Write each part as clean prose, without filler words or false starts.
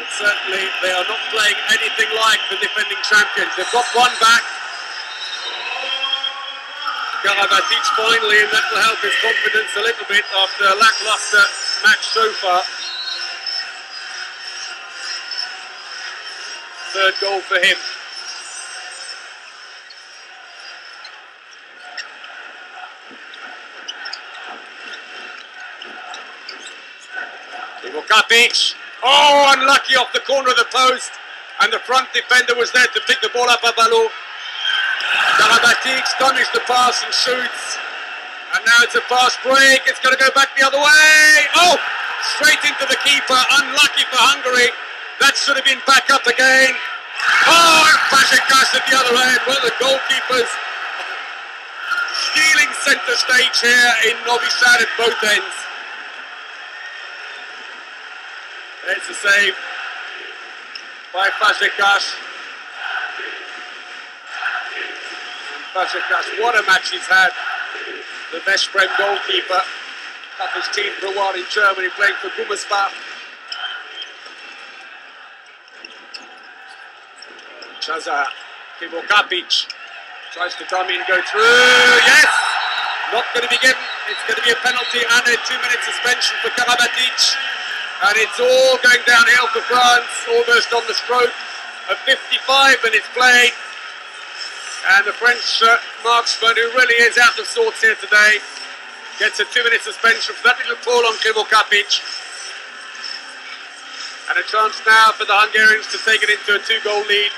But certainly they are not playing anything like the defending champions. They've got one back. Karabatic finally, and that will help his confidence a little bit after a lackluster match so far. Third goal for him. Kapic. Oh, unlucky off the corner of the post. And the front defender was there to pick the ball up, Abalo. Karabatic stunnish the pass and shoots. And now it's a pass break. It's going to go back the other way. Oh, straight into the keeper. Unlucky for Hungary. That should have been back up again. Oh, and Fazekas at the other end. Well, the goalkeepers stealing centre stage here in Novi Sad at both ends. There's a save by Fazekas. Fazekas, what a match he's had. The Veszprem goalkeeper. Cut his team for a while in Germany, playing for Gummersbach. Chazar, Tibor Kapic tries to come in, go through. Yes! Not going to be given. It's going to be a penalty and a 2-minute suspension for Karabatic. And it's all going downhill for France, almost on the stroke of 55 minutes played. And the French marksman, who really is out of sorts here today, gets a 2-minute suspension for that little pull on Tibor Kapic. And a chance now for the Hungarians to take it into a 2-goal lead.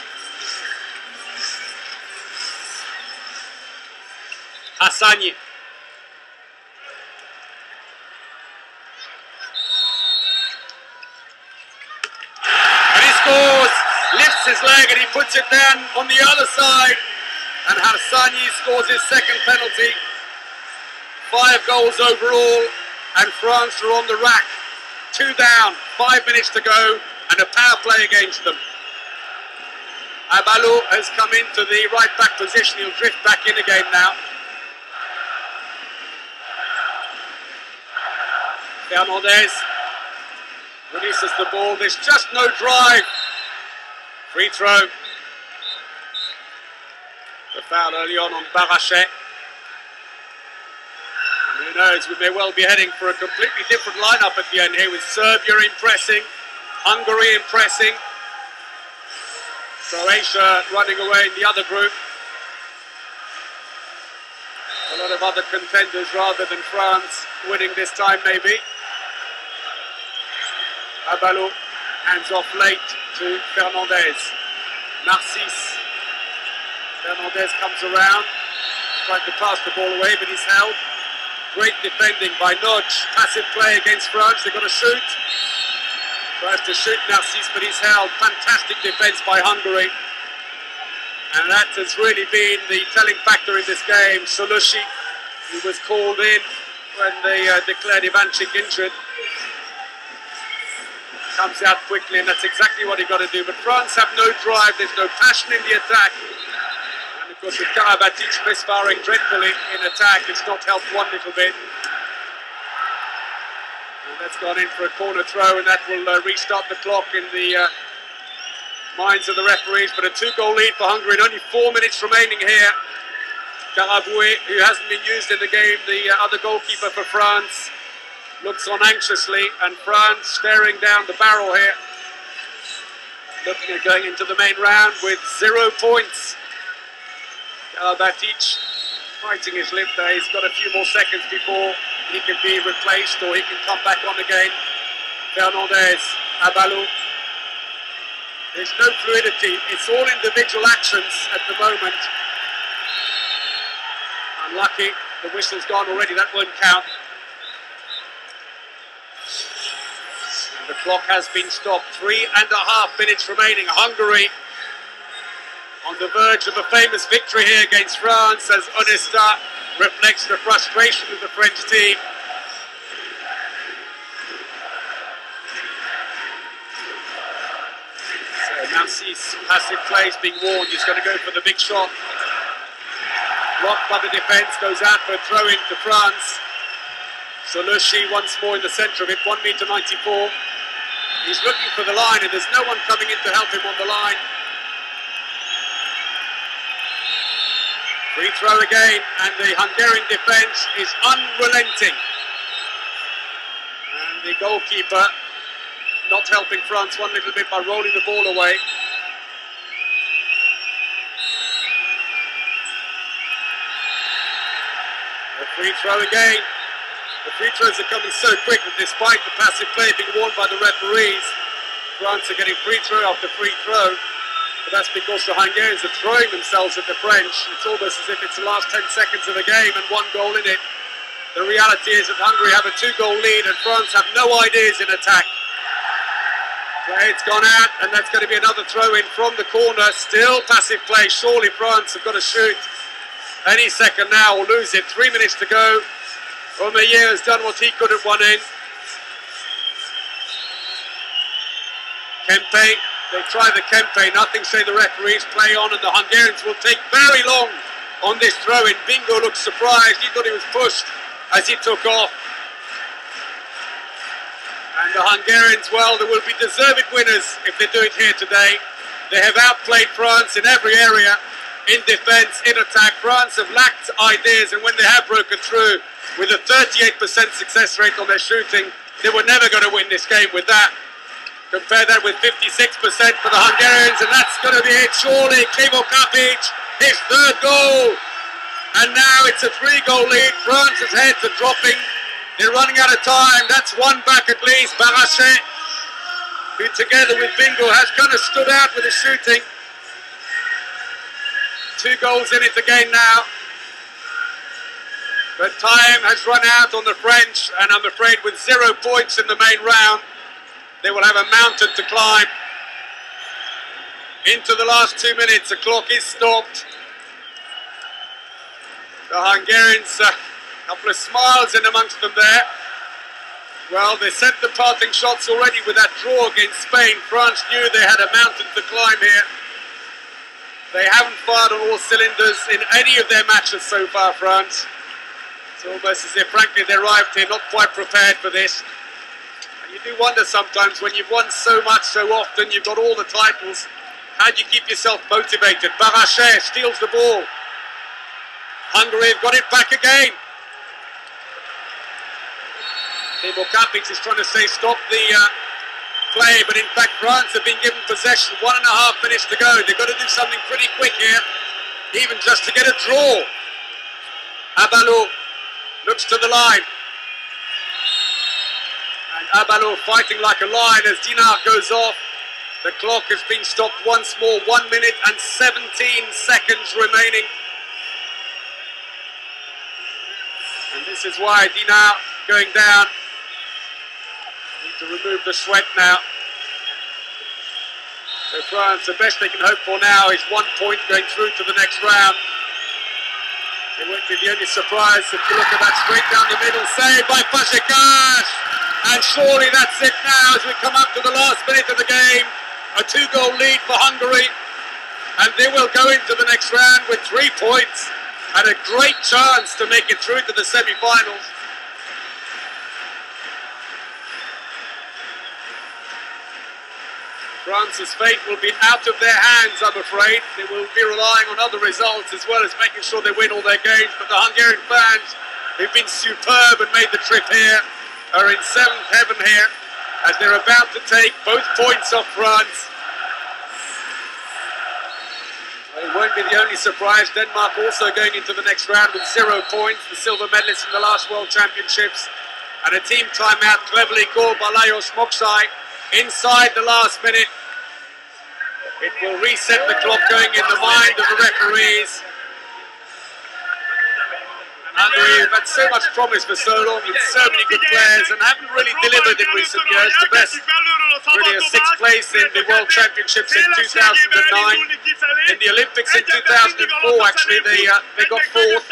Hassani. Lifts his leg and he puts it down on the other side, and Hassani scores his second penalty. 5 goals overall, and France are on the rack. 2 down, 5 minutes to go, and a power play against them. Abalo has come into the right back position. He'll drift back in again now. Fernandez releases the ball. There's just no drive. Free throw. The foul early on Barachet. And who knows, we may well be heading for a completely different lineup at the end here, with Serbia impressing, Hungary impressing, Croatia running away in the other group. A lot of other contenders rather than France winning this time maybe. Abalo hands off late to Fernandez. Narcisse. Fernandez comes around, tried to pass the ball away, but he's held. Great defending by Nodge. Passive play against France. They've got to shoot. Tries to shoot Narcisse, but he's held. Fantastic defense by Hungary. And that has really been the telling factor in this game. Solushi, who was called in when they declared Ivanchik injured, comes out quickly, and that's exactly what he got to do. But France have no drive, there's no passion in the attack. And of course with Karabatic misfiring dreadfully in attack, it's not helped one little bit. And that's gone in for a corner throw, and that will restart the clock in the minds of the referees. But a 2-goal lead for Hungary, and only 4 minutes remaining here. Karaboué, who hasn't been used in the game, the other goalkeeper for France, looks on anxiously, and France staring down the barrel here, looking at going into the main round with 0 points. Karabatic fighting his lip there. He's got a few more seconds before he can be replaced or he can come back on again. Fernandez, Abalo. There's no fluidity. It's all individual actions at the moment. Unlucky. The whistle's gone already. That won't count. The clock has been stopped. 3.5 minutes remaining. Hungary on the verge of a famous victory here against France, as Onesta reflects the frustration of the French team. So Narcisse, passive play, is being warned. He's going to go for the big shot. Blocked by the defence, goes out for a throw-in to France. Solushi once more in the centre of it, 1 metre 94. He's looking for the line and there's no one coming in to help him on the line. Free throw again, and the Hungarian defence is unrelenting. And the goalkeeper not helping France one little bit by rolling the ball away. The free throw again. The free throws are coming so quick that despite the passive play being warned by the referees, France are getting free throw after free throw. But that's because the Hungarians are throwing themselves at the French. It's almost as if it's the last 10 seconds of the game and one goal in it. The reality is that Hungary have a 2-goal lead and France have no ideas in attack. Okay, it's gone out, and that's going to be another throw-in from the corner. Still passive play. Surely France have got to shoot any second now or lose it. 3 minutes to go. Omeyer has done what he could at one end. Kempe. They try the Kempe, nothing say the referees, play on, and the Hungarians will take very long on this throw-in. Bingo looked surprised, he thought he was pushed as he took off. And the Hungarians, well, they will be deserved winners if they do it here today. They have outplayed France in every area, in defence, in attack. France have lacked ideas, and when they have broken through with a 38% success rate on their shooting, they were never going to win this game with that. Compare that with 56% for the Hungarians, and that's going to be it, surely. Krivo Kapic, his third goal. And now it's a 3-goal lead. France's heads are dropping. They're running out of time. That's one back at least. Barachet, who together with Bingo has kind of stood out with his shooting. 2 goals in it again now. But time has run out on the French, and I'm afraid with 0 points in the main round, they will have a mountain to climb. Into the last 2 minutes, the clock is stopped. The Hungarians, a couple of smiles in amongst them there. Well, they sent the parting shots already with that draw against Spain. France knew they had a mountain to climb here. They haven't fired on all cylinders in any of their matches so far, France. It's almost as if, frankly, they arrived here not quite prepared for this. You do wonder sometimes when you've won so much so often, you've got all the titles, how do you keep yourself motivated? Barachet steals the ball. Hungary have got it back again. Krivo Kapic is trying to say stop the play, but in fact France have been given possession. 1.5 minutes to go. They've got to do something pretty quick here, even just to get a draw. Abalo looks to the line. Abalo fighting like a lion as Dinar goes off. The clock has been stopped once more. 1 minute and 17 seconds remaining. And this is why Dinar going down. Need to remove the sweat now. So France, the best they can hope for now is 1 point going through to the next round. It won't be the only surprise if you look at that straight down the middle. Saved by Fazekas. And surely that's it now as we come up to the last minute of the game. A 2-goal lead for Hungary. And they will go into the next round with 3 points and a great chance to make it through to the semi-finals. France's fate will be out of their hands, I'm afraid. They will be relying on other results as well as making sure they win all their games. But the Hungarian fans, who've been superb and made the trip here, are in 7th heaven here as they're about to take both points off France. It won't be the only surprise. Denmark also going into the next round with 0 points, the silver medalists from the last World Championships. And a team timeout cleverly called by Lajos Moksai inside the last minute. It will reset the clock going in the mind of the referees. Hungary have had so much promise for so long with so many good players and haven't really delivered in recent years. The best, really a 6th place in the World Championships in 2009. In the Olympics in 2004, actually, they got 4th.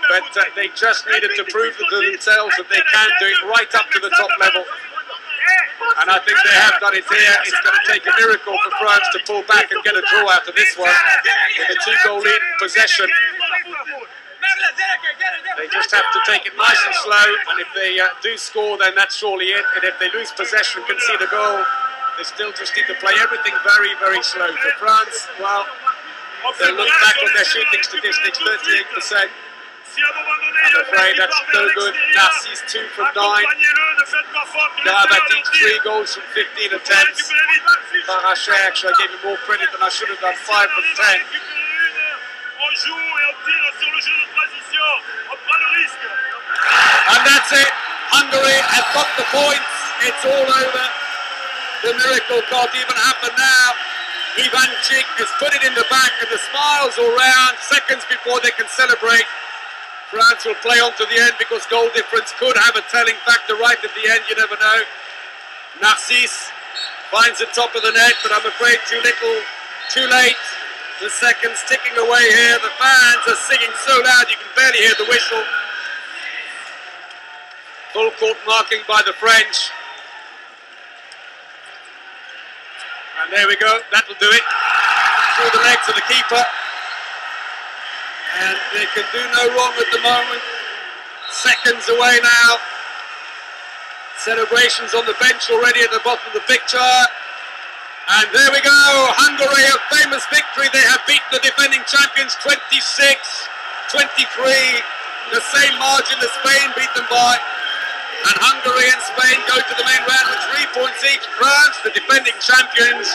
But they just needed to prove to themselves that they can do it right up to the top level. And I think they have done it here. It's going to take a miracle for France to pull back and get a draw out of this one with a 2-goal lead in possession. They just have to take it nice and slow, and if they do score, then that's surely it. And if they lose possession and concede a goal, they still just need to play everything very, very slow. For France, well, they'll look back on their shooting statistics, 38%. I'm afraid that's no good. Narcisse 2 from 9. Karabatic 3 goals from 15 attempts. Barachet, actually, I gave him more credit than I should have done, 5 from 10. And that's it. Hungary has got the points. It's all over. The miracle can't even happen now. Ivanchik has put it in the back and the smiles all round. Seconds before they can celebrate. France will play on to the end because goal difference could have a telling factor right at the end, you never know. Narcisse finds the top of the net, but I'm afraid too little, too late. The seconds ticking away here. The fans are singing so loud you can barely hear the whistle. Full court marking by the French. And there we go, that'll do it. Through the legs of the keeper. And they can do no wrong at the moment. Seconds away now. Celebrations on the bench already at the bottom of the picture. And there we go, Hungary, a famous victory. They have beaten the defending champions 26-23. The same margin as Spain beat them by. And Hungary and Spain go to the main round with 3 points each. France, the defending champions,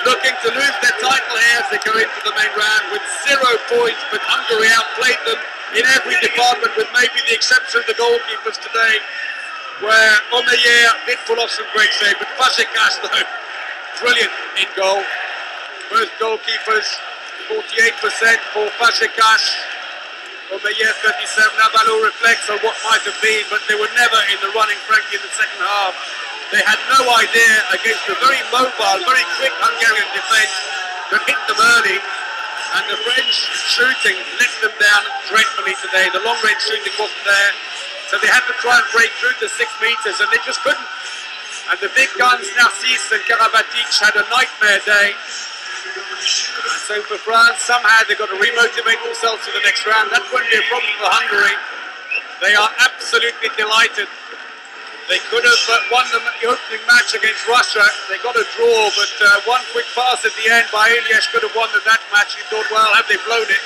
looking to lose their title here as they go into the main round with 0 points, but Hungary outplayed them in every department with maybe the exception of the goalkeepers today, where Omeyer did pull off some great saves, but Fazekas, though, brilliant in goal. Both goalkeepers, 48% for Fazekas. Omeyer 37, Nabalo reflects on what might have been, but they were never in the running, frankly, in the second half. They had no idea against a very mobile, very quick Hungarian defence that hit them early, and the French shooting let them down dreadfully today. The long-range shooting wasn't there, so they had to try and break through to 6 metres, and they just couldn't. And the big guns, Narcisse and Karabatic, had a nightmare day. And so for France, somehow they've got to remotivate themselves for the next round. That won't be a problem for Hungary. They are absolutely delighted. They could have won the opening match against Russia. They got a draw, but one quick pass at the end by Ilyich could have won that match. You thought, well, have they blown it?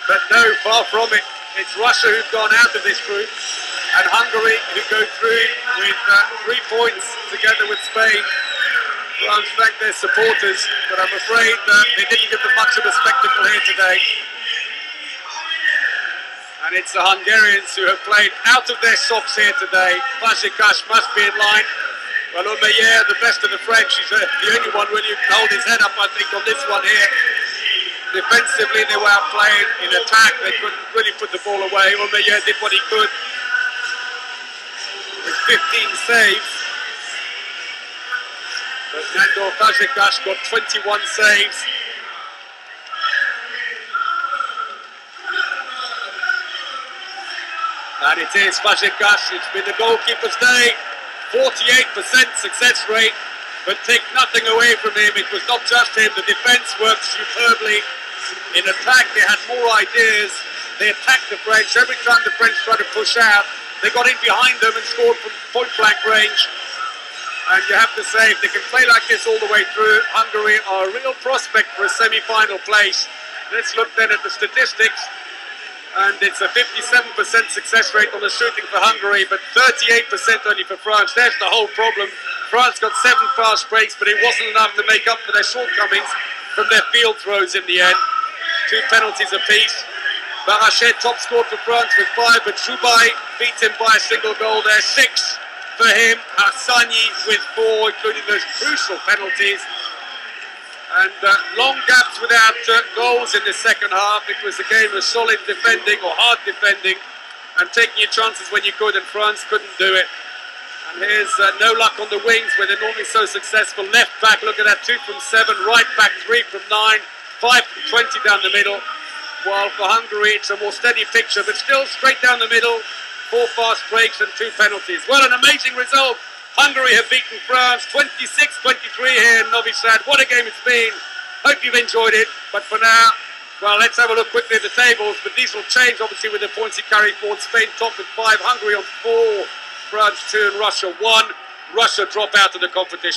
But no, far from it. It's Russia who've gone out of this group, and Hungary who go through with 3 points together with Spain. France thank their supporters, but I'm afraid they didn't give them much of a spectacle here today. And it's the Hungarians who have played out of their socks here today. Fazekas must be in line. Well, Omeyer, the best of the French, he's the only one really who can hold his head up, I think, on this one here. Defensively, they were outplayed. In attack, they couldn't really put the ball away. Omeyer did what he could with 15 saves. But Nandor Fazekas got 21 saves. And it is Fazekas, it's been the goalkeeper's day. 48% success rate, but take nothing away from him. It was not just him, the defence worked superbly. In attack, they had more ideas. They attacked the French. Every time the French tried to push out, they got in behind them and scored from point-blank range. And you have to say, if they can play like this all the way through, Hungary are a real prospect for a semi-final place. Let's look then at the statistics. And it's a 57% success rate on the shooting for Hungary, but 38% only for France. There's the whole problem. France got 7 fast breaks, but it wasn't enough to make up for their shortcomings from their field throws in the end. 2 penalties apiece. Barachet top scored for France with 5, but Joubai beat him by a single goal there. 6 for him. Hassani with 4, including those crucial penalties. And long gaps without goals in the second half. It was a game of solid defending or hard defending and taking your chances when you could, and France couldn't do it. And here's no luck on the wings where they're normally so successful. Left back, look at that, 2 from 7. Right back, 3 from 9. 5 from 20 down the middle. While for Hungary, it's a more steady picture, but still straight down the middle. 4 fast breaks and 2 penalties. Well, an amazing result. Hungary have beaten France 26-23 here in Novi Sad. What a game it's been. Hope you've enjoyed it. But for now, Well, let's have a look quickly at the tables, but these will change obviously with the points he carried forward. Spain top with 5, Hungary on 4, France 2 and Russia 1. Russia drop out of the competition.